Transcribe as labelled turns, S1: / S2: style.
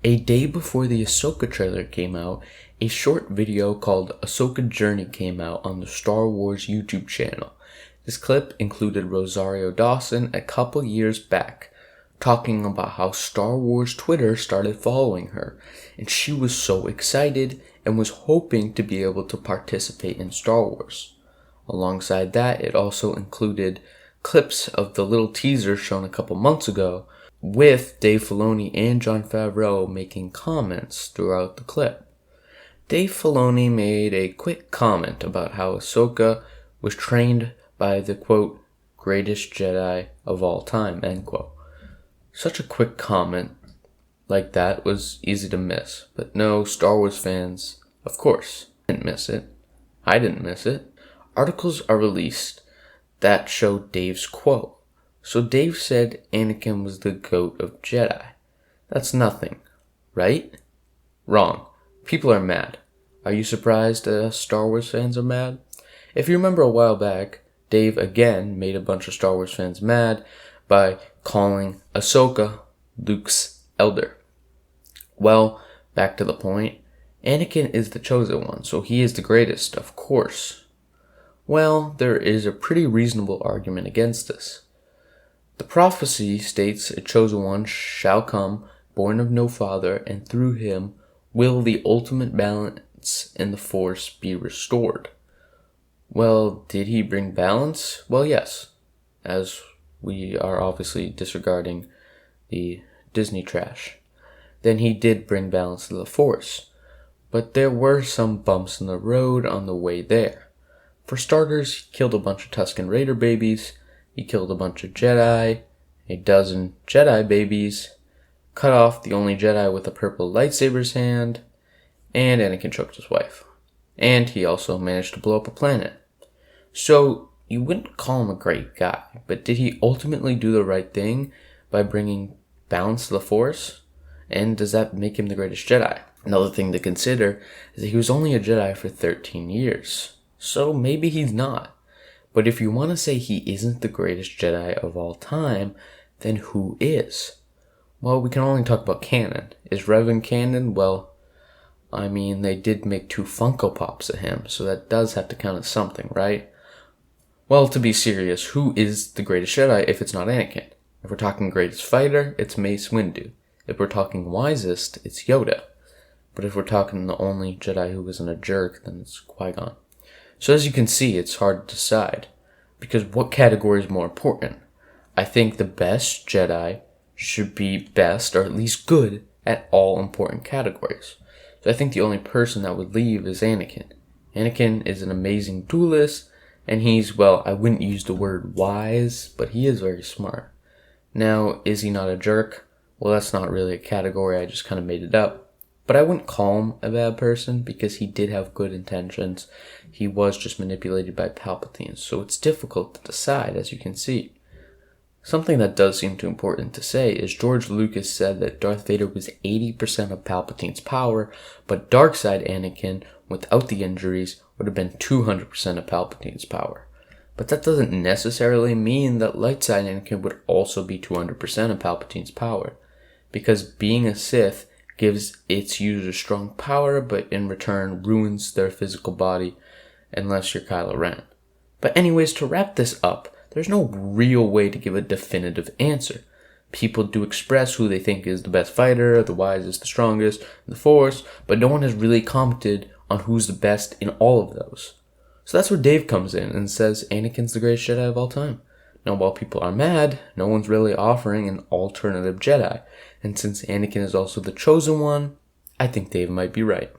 S1: A day before the Ahsoka trailer came out, a short video called Ahsoka Journey came out on the Star Wars YouTube channel. This clip included Rosario Dawson a couple years back, talking about how Star Wars Twitter started following her, and she was so excited and was hoping to be able to participate in Star Wars. Alongside that, it also included clips of the little teaser shown a couple months ago, with Dave Filoni and Jon Favreau making comments throughout the clip. Dave Filoni made a quick comment about how Ahsoka was trained by the, quote, greatest Jedi of all time, end quote. Such a quick comment like that was easy to miss, but no, Star Wars fans, of course, didn't miss it. I didn't miss it. Articles are released that show Dave's quote. So Dave said Anakin was the GOAT of Jedi. That's nothing, right? Wrong. People are mad. Are you surprised Star Wars fans are mad? If you remember a while back, Dave again made a bunch of Star Wars fans mad by calling Ahsoka Luke's elder. Well, back to the point. Anakin is the chosen one, so he is the greatest, of course. Well, there is a pretty reasonable argument against this. The prophecy states a chosen one shall come, born of no father, and through him will the ultimate balance in the Force be restored. Well, did he bring balance? Well, yes, as we are obviously disregarding the Disney trash. Then he did bring balance to the Force, but there were some bumps in the road on the way there. For starters, he killed a bunch of Tusken Raider babies. He killed a bunch of Jedi, a dozen Jedi babies, cut off the only Jedi with a purple lightsaber's hand, and Anakin choked his wife. And he also managed to blow up a planet. So, you wouldn't call him a great guy, but did he ultimately do the right thing by bringing balance to the Force? And does that make him the greatest Jedi? Another thing to consider is that he was only a Jedi for 13 years. So maybe he's not. But if you want to say he isn't the greatest Jedi of all time, then who is? Well, we can only talk about canon. Is Revan canon? Well, I mean, they did make 2 Funko Pops of him, so that does have to count as something, right? Well, to be serious, who is the greatest Jedi if it's not Anakin? If we're talking greatest fighter, it's Mace Windu. If we're talking wisest, it's Yoda. But if we're talking the only Jedi who wasn't a jerk, then it's Qui-Gon. So as you can see, it's hard to decide, because what category is more important? I think the best Jedi should be best, or at least good, at all important categories. So I think the only person that would leave is Anakin. Anakin is an amazing duelist, and he's, well, I wouldn't use the word wise, but he is very smart. Now, is he not a jerk? Well, that's not really a category, I just kind of made it up. But I wouldn't call him a bad person because he did have good intentions. He was just manipulated by Palpatine, so it's difficult to decide, as you can see. Something that does seem too important to say is George Lucas said that Darth Vader was 80% of Palpatine's power, but Darkside Anakin, without the injuries, would have been 200% of Palpatine's power. But that doesn't necessarily mean that Lightside Anakin would also be 200% of Palpatine's power, because being a Sith gives its users strong power, but in return ruins their physical body, unless you're Kylo Ren. But anyways, to wrap this up, there's no real way to give a definitive answer. People do express who they think is the best fighter, the wisest, the strongest, the Force, but no one has really commented on who's the best in all of those. So that's where Dave comes in and says Anakin's the greatest Jedi of all time. Now, while people are mad, no one's really offering an alternative Jedi. And since Anakin is also the chosen one, I think Dave might be right.